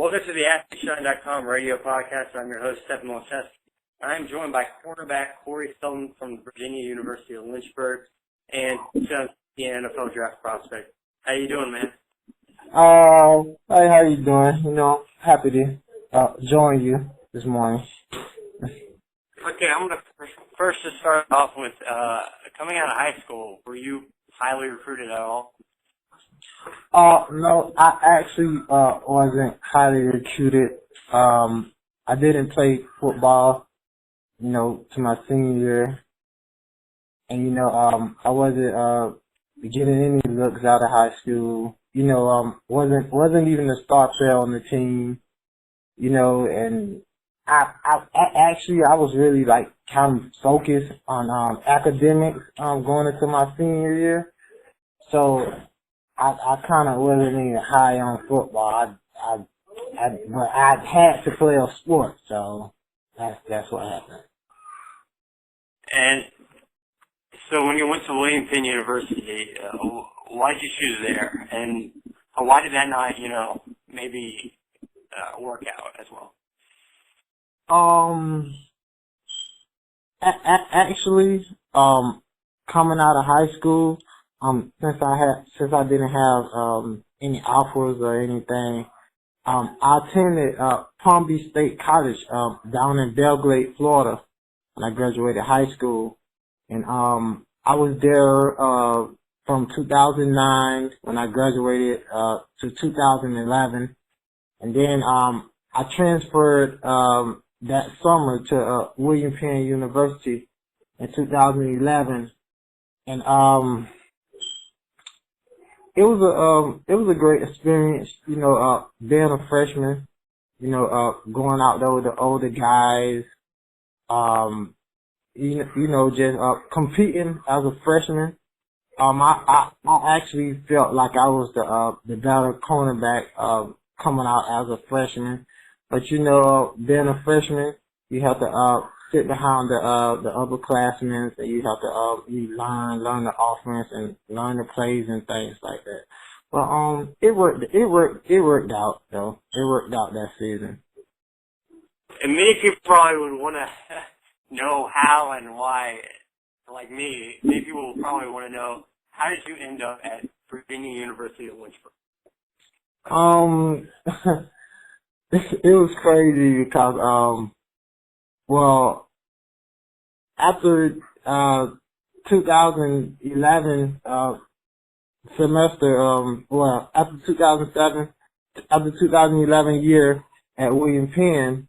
Welcome to the AskMeShine.com radio podcast. I'm your host, Stephen Molchester. I'm joined by cornerback Corey Felton from Virginia University of Lynchburg and the NFL draft prospect. How you doing, man? Hey, how you doing? Happy to join you this morning. Okay, I'm going to first just start off with coming out of high school. Were you highly recruited at all? No, I actually wasn't highly recruited. I didn't play football, to my senior year, and I wasn't getting any looks out of high school. Wasn't even a star player on the team. And I was really kind of focused on academics going into my senior year. So I kind of wasn't even high on football. But I had to play a sport, so that's what happened. And so when you went to William Penn University, why did you choose there? And why did that not, maybe work out as well? Actually, coming out of high school, since I didn't have any offers or anything, I attended Palm Beach State College down in Belgrade, Florida, when I graduated high school, and I was there from 2009 when I graduated to 2011, and then I transferred that summer to William Penn University in 2011, and it was a great experience, being a freshman, going out there with the older guys, just competing as a freshman. I actually felt like I was the better cornerback coming out as a freshman. But being a freshman, you have to sit behind the upperclassmen, and you have to you learn the offense and learn the plays and things like that. But it worked out though. It worked out that season. And many people probably would want to know how and why. Like me, many people will probably want to know, how did you end up at Virginia University of Lynchburg? It was crazy because after 2011 semester, after 2011 year at William Penn,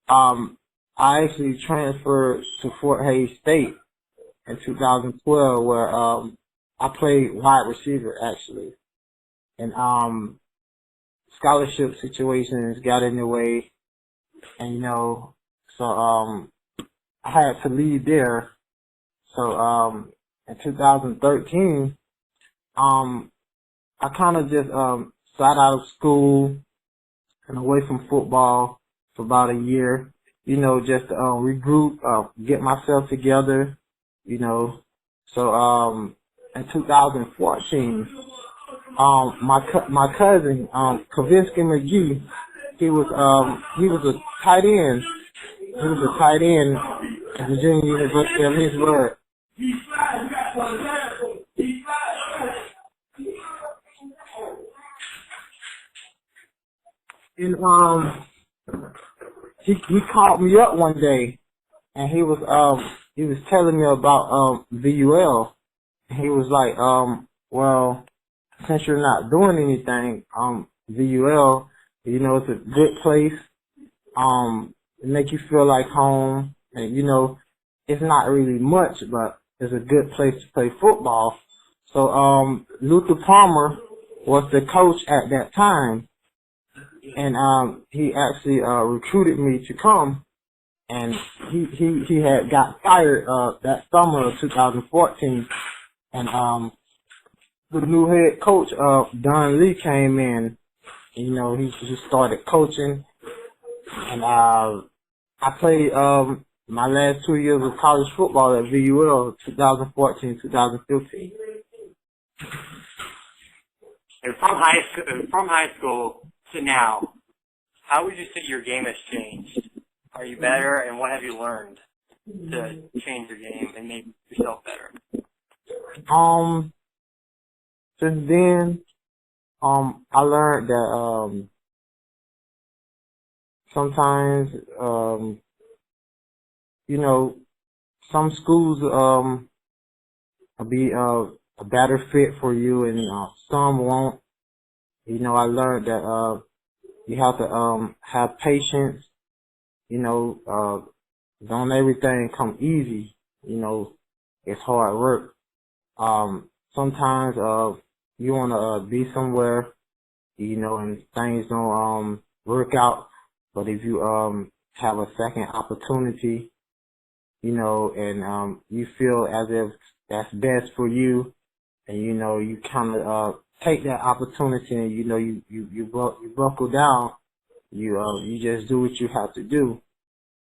I actually transferred to Fort Hays State in 2012, where I played wide receiver actually, and scholarship situations got in the way, and so I had to leave there. So in 2013, I kind of just sat out of school and away from football for about a year, just to regroup, get myself together, So in 2014, my cousin Kavinsky McGee, he was a tight end. He was a tight end at Virginia University of Lynchburg. And he called me up one day, and he was telling me about VUL. He was like, well, since you're not doing anything, VUL, it's a good place. It make you feel like home, and it's not really much, but it's a good place to play football. So Luther Palmer was the coach at that time, and he actually recruited me to come, and he had got fired that summer of 2014, and the new head coach Don Lee came in. He started coaching, and I played my last 2 years of college football at VUL, 2014, 2015. And from high school to now, how would you say your game has changed? Are you better, and what have you learned to change your game and make yourself better? Since then, I learned that, sometimes, you know, some schools, will be, a better fit for you and, some won't. You know, I learned that, you have to, have patience. You know, don't everything come easy. You know, it's hard work. Sometimes, you want to, be somewhere, you know, and things don't, work out. But if you, have a second opportunity, you know, and, you feel as if that's best for you, and, you know, you kind of, take that opportunity and, you know, you buckle down, you just do what you have to do,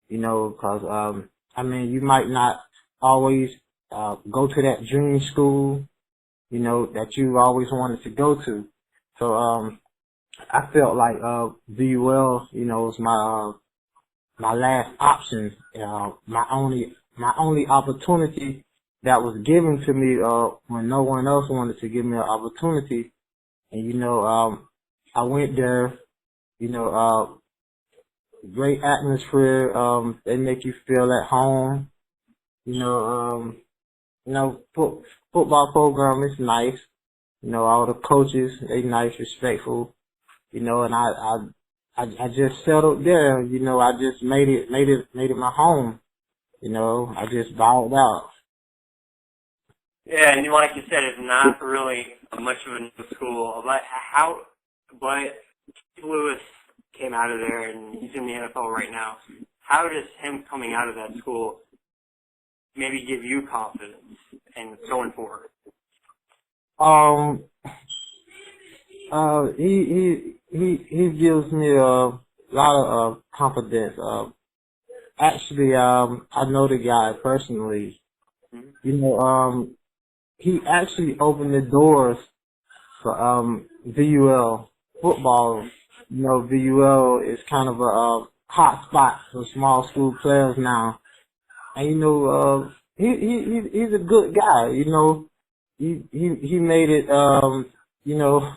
you know, cause, I mean, you might not always, go to that dream school, you know, that you always wanted to go to. So, I felt like, VUL, you know, was my last option, my only opportunity that was given to me, when no one else wanted to give me an opportunity. And, you know, I went there, you know, great atmosphere, they make you feel at home, you know, football program is nice, you know, all the coaches, they nice, respectful, you know, and I just settled there, you know, I just made it my home, you know, I just bowed out. Yeah, and like you said, it's not really much of a new school. But Lewis came out of there, and he's in the NFL right now. How does him coming out of that school maybe give you confidence and going forward? He gives me a lot of confidence. Actually, I know the guy personally. Mm-hmm. You know, he actually opened the doors for VUL football. You know, VUL is kind of a hot spot for small school players now. And you know, he's a good guy. You know, he made it. You know,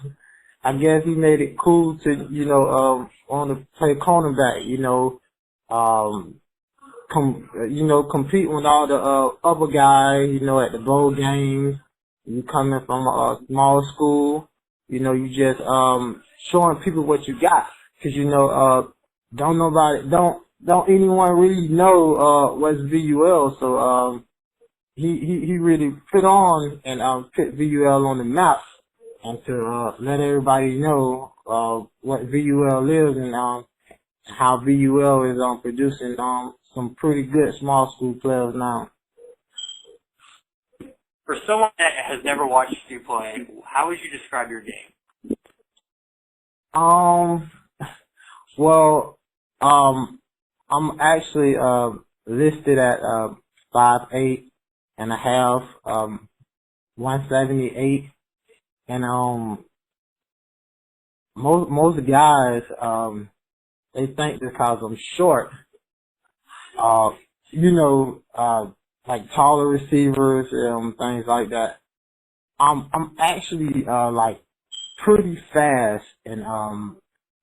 I guess he made it cool to, you know, want to play cornerback. You know, you know, compete with all the other guys. You know, at the bowl games. You coming from a small school. You know, you just showing people what you got. 'Cause you know, don't anyone really know what's VUL. So he really put on and put VUL on the map, and to let everybody know what VUL is, and how VUL is producing some pretty good small school players now. For someone that has never watched you play, how would you describe your game? Well, I'm actually listed at 5'8.5", 178, and most guys they think because I'm short, you know, like taller receivers, things like that. I'm actually like pretty fast, and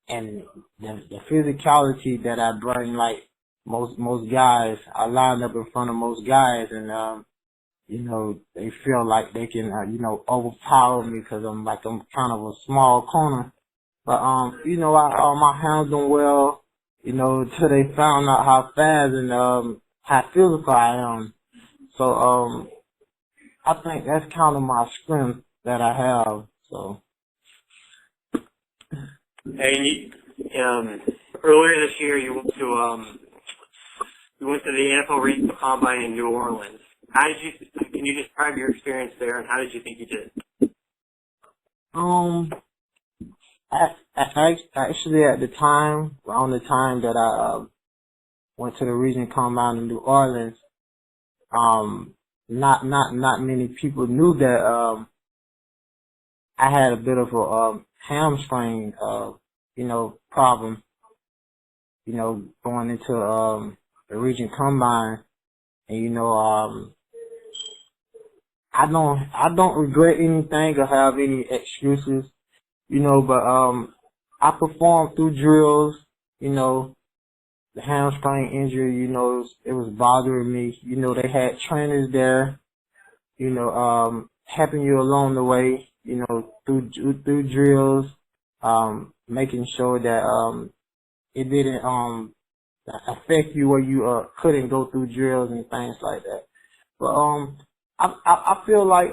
the physicality that I bring, like most guys, I line up in front of most guys, and you know, they feel like they can you know, overpower me because I'm kind of a small corner. But you know, I handled them well, you know, till they found out how fast and how physical I am. So I think that's kind of my strength that I have. So. And earlier this year, you went to the NFL Regional Combine in New Orleans. Can you describe your experience there, and how did you think you did? Actually, at the time, around the time that I went to the region combine in New Orleans, not many people knew that I had a bit of a hamstring, you know, problem. going into the region combine, and I don't regret anything or have any excuses, but I performed through drills, the hamstring injury, it was bothering me. They had trainers there, helping you along the way, through drills, making sure that it didn't affect you where you couldn't go through drills and things like that. But I feel like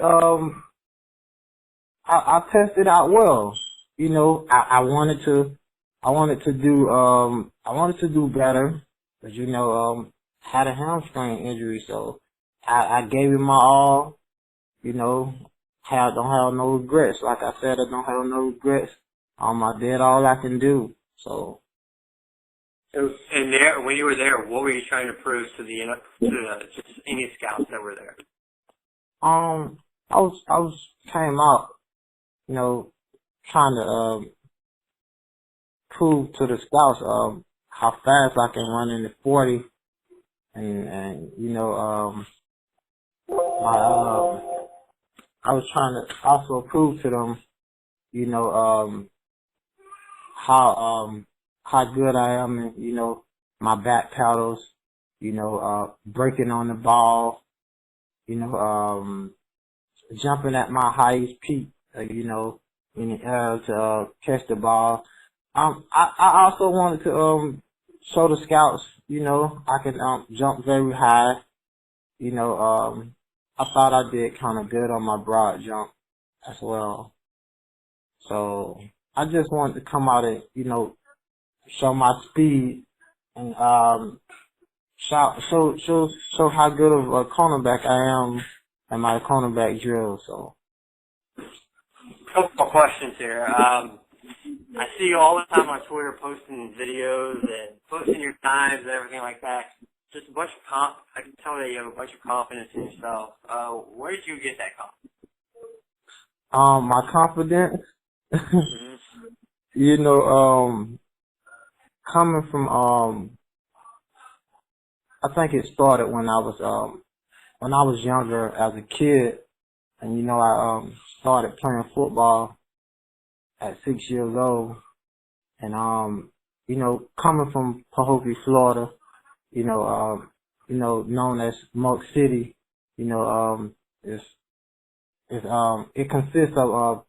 I tested out well. I wanted to do better, but had a hamstring injury, so I gave it my all. Don't have no regrets. Like I said, I don't have no regrets. I did all I can do. So. And there, when you were there, what were you trying to prove to just any scouts that were there? I was came out, trying to prove to the scouts how fast I can run in the 40, and my I was trying to also prove to them, you know, how good I am in, my back paddles, breaking on the ball, jumping at my highest peak, in the air to catch the ball. I also wanted to show the scouts, I can jump very high. I thought I did kind of good on my broad jump as well. So I just wanted to come out and, show my speed and show how good of a cornerback I am in my cornerback drill. So. Couple of questions here. I see you all the time on Twitter posting videos and posting your times and everything like that. Just a bunch of I can tell that you have a bunch of confidence in yourself. Where did you get that confidence? My confidence, coming from, I think it started when I was younger as a kid, and I started playing football at 6 years old, and coming from Pahokee, Florida, known as Smoke City, it consists of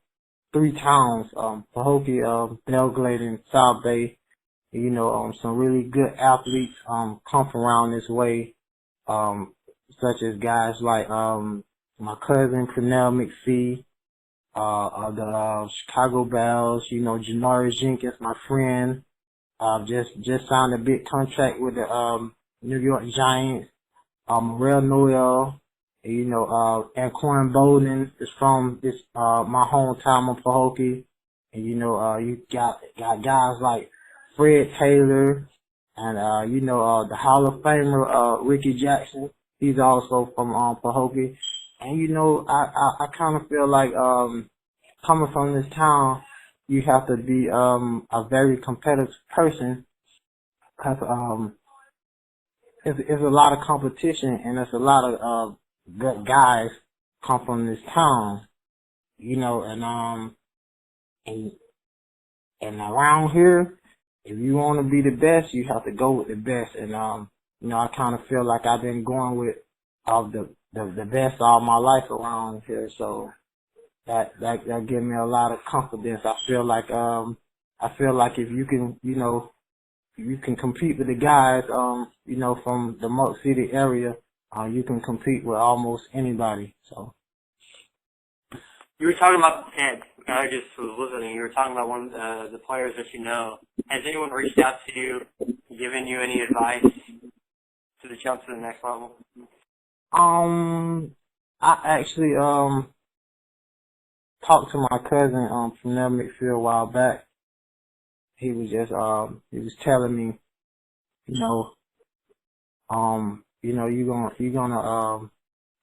3 towns, Pahokee, Belgrade, and South Bay. Some really good athletes come from around this way, such as guys like my cousin Cornell McPhee, of the Chicago Bears, Janoris Jenkins, my friend, just signed a big contract with the New York Giants. Morel Noel, Anquan Bowden is from my hometown of Pahokee. And you got guys like Fred Taylor and the Hall of Famer Ricky Jackson. He's also from Pahokee. And I kind of feel like coming from this town, you have to be a very competitive person, because it's a lot of competition, and there's a lot of good guys come from this town, and around here, if you want to be the best, you have to go with the best. And I kind of feel like I've been going with the best all my life around here, so that gives me a lot of confidence. I feel like if you can, you can compete with the guys, from the Moat City area, you can compete with almost anybody. So. You were talking about, and I just was listening, you were talking about one of the players that you know. Has anyone reached out to you, given you any advice to the jump to the next level? I actually, talked to my cousin, from Nell McPhee a while back. He was just, he was telling me, you're gonna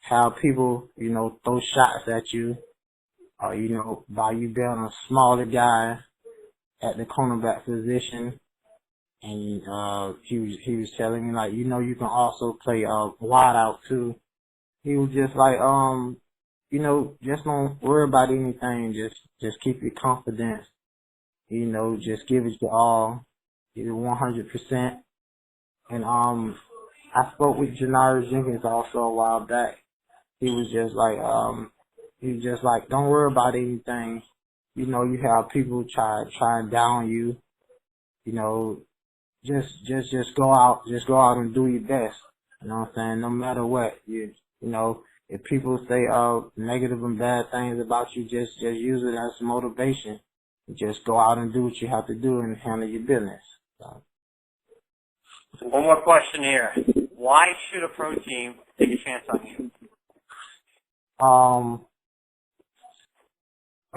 have people, throw shots at you, by you being a smaller guy at the cornerback position. and he was telling me like, you know, you can also play wide out too. He was just like, you know, just don't worry about anything. Just keep your confidence. You know, just give it your all, give it 100%. And I spoke with Janari Jenkins also a while back. He was just like, don't worry about anything. You know, you have people try and down you. You know, just go out and do your best. You know what I'm saying? No matter what, you know, if people say negative and bad things about you, just use it as motivation. Just go out and do what you have to do and handle your business. So. One more question here. Why should a pro team take a chance on you?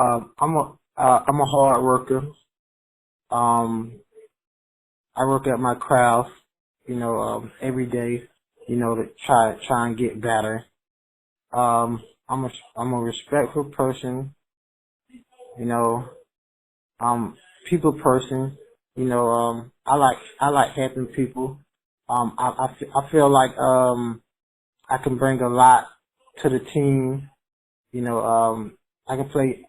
I'm a hard worker. I work at my craft, you know, every day, you know, to try and get better. I'm a respectful person, you know, people person, you know, I like helping people. I feel like, I can bring a lot to the team, you know, I can play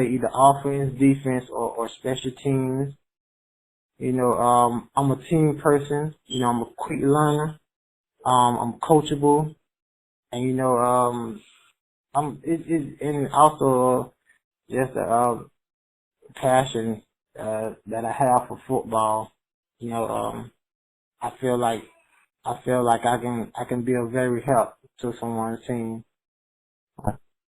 either offense, defense, or special teams. You know, I'm a team person, you know, I'm a quick learner, I'm coachable, and you know, and also just a passion that I have for football. You know, I feel like I can be of very help to someone's team.